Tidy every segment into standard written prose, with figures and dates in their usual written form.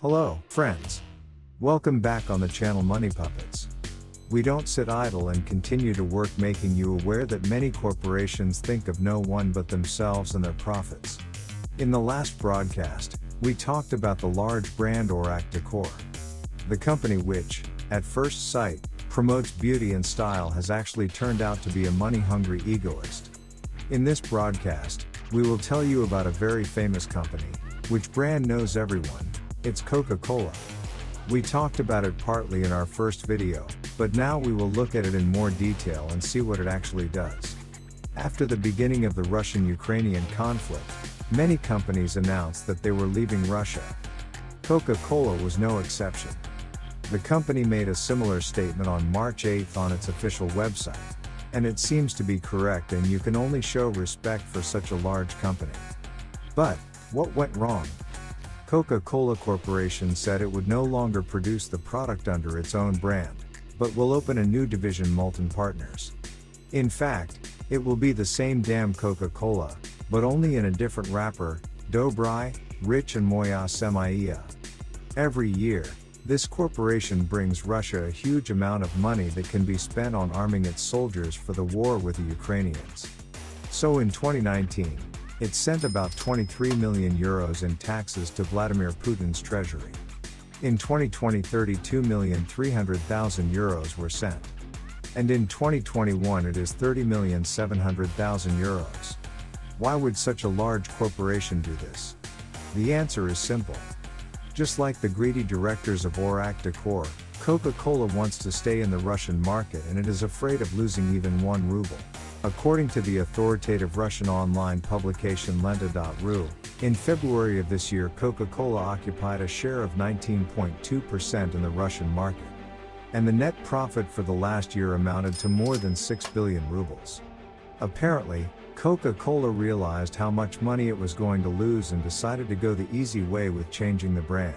Hello, friends. Welcome back on the channel Money Puppets. We don't sit idle and continue to work making you aware that many corporations think of no one but themselves and their profits. In the last broadcast, we talked about the large brand Coca Cola. The company which, at first sight, promotes beauty and style has actually turned out to be a money-hungry egoist. In this broadcast, we will tell you about a very famous company, which brand knows everyone. It's Coca Cola. We talked about it partly in our first video, but now we will look at it in more detail and see what it actually does. After the beginning of the Russian-Ukrainian conflict, many companies announced that they were leaving Russia. Coca Cola was no exception. The company made a similar statement on March 8 on its official website. And it seems to be correct, and you can only show respect for such a large company. But, what went wrong? Coca Cola Corporation said it would no longer produce the product under its own brand, but will open a new division, Molten Partners. In fact, it will be the same damn Coca Cola, but only in a different wrapper, Dobry, Rich and Moya Semia. Every year, this corporation brings Russia a huge amount of money that can be spent on arming its soldiers for the war with the Ukrainians. So in 2019, it sent about 23 million euros in taxes to Vladimir Putin's treasury. In 2020, 32,300,000 euros were sent. And in 2021 it is 30,700,000 euros. Why would such a large corporation do this? The answer is simple. Just like the greedy directors of Coca Cola, Coca-Cola wants to stay in the Russian market, and it is afraid of losing even 1 ruble. According to the authoritative Russian online publication Lenta.ru, in February of this year Coca-Cola occupied a share of 19.2% in the Russian market. And the net profit for the last year amounted to more than 6 billion rubles. Apparently, Coca-Cola realized how much money it was going to lose and decided to go the easy way with changing the brand.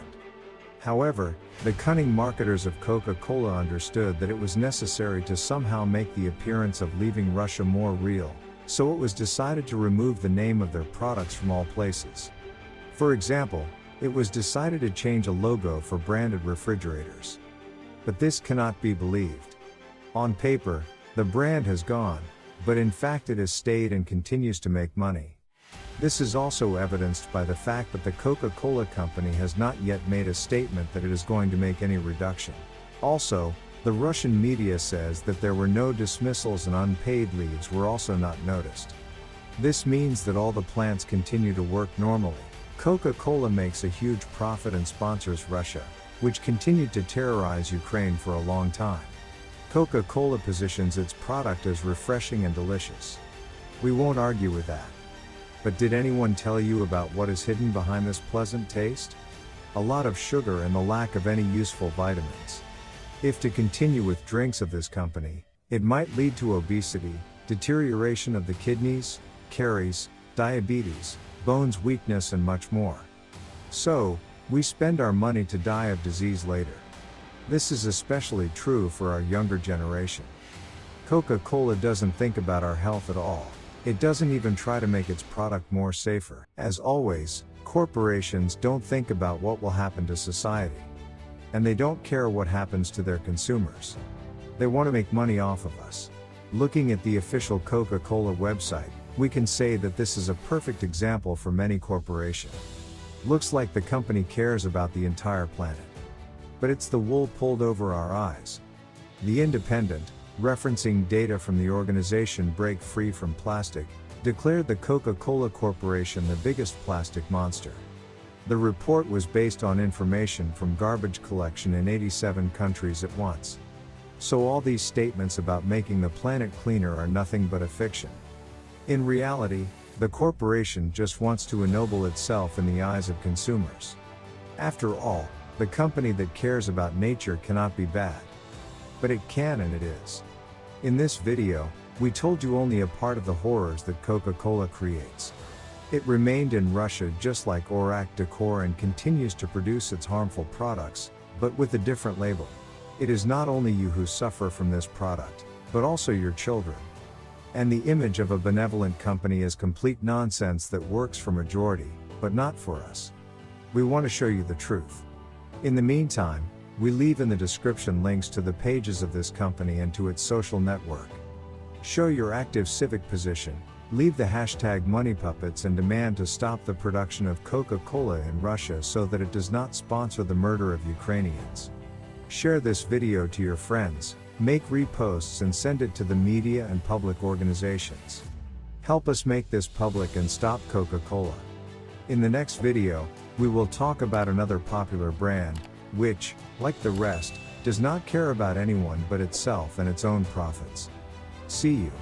However, the cunning marketers of Coca-Cola understood that it was necessary to somehow make the appearance of leaving Russia more real, so it was decided to remove the name of their products from all places. For example, it was decided to change a logo for branded refrigerators. But this cannot be believed. On paper, the brand has gone, but in fact it has stayed and continues to make money. This is also evidenced by the fact that the Coca-Cola company has not yet made a statement that it is going to make any reduction. Also, the Russian media says that there were no dismissals and unpaid leaves were also not noticed. This means that all the plants continue to work normally. Coca-Cola makes a huge profit and sponsors Russia, which continued to terrorize Ukraine for a long time. Coca-Cola positions its product as refreshing and delicious. We won't argue with that. But did anyone tell you about what is hidden behind this pleasant taste? A lot of sugar and the lack of any useful vitamins. If to continue with drinks of this company, it might lead to obesity, deterioration of the kidneys, caries, diabetes, bones weakness and much more. So, we spend our money to die of disease later. This is especially true for our younger generation. Coca-Cola doesn't think about our health at all. It doesn't even try to make its product more safer. As always, corporations don't think about what will happen to society. And they don't care what happens to their consumers. They want to make money off of us. Looking at the official Coca-Cola website, we can say that this is a perfect example for many corporations. Looks like the company cares about the entire planet. But it's the wool pulled over our eyes. The Independent, referencing data from the organization Break Free from Plastic, declared the Coca-Cola Corporation the biggest plastic monster. The report was based on information from garbage collection in 87 countries at once. So all these statements about making the planet cleaner are nothing but a fiction. In reality, the corporation just wants to ennoble itself in the eyes of consumers. After all, the company that cares about nature cannot be bad. But it can, and it is. In this video, we told you only a part of the horrors that Coca-Cola creates. It remained in Russia just like Coca Cola and continues to produce its harmful products, but with a different label. It is not only you who suffer from this product, but also your children. And the image of a benevolent company is complete nonsense that works for majority, but not for us. We want to show you the truth. In the meantime, we leave in the description links to the pages of this company and to its social network. Show your active civic position, leave the hashtag moneypuppets and demand to stop the production of Coca Cola in Russia so that it does not sponsor the murder of Ukrainians. Share this video to your friends, make reposts and send it to the media and public organizations. Help us make this public and stop Coca Cola. In the next video, we will talk about another popular brand, which, like the rest, does not care about anyone but itself and its own profits. See you.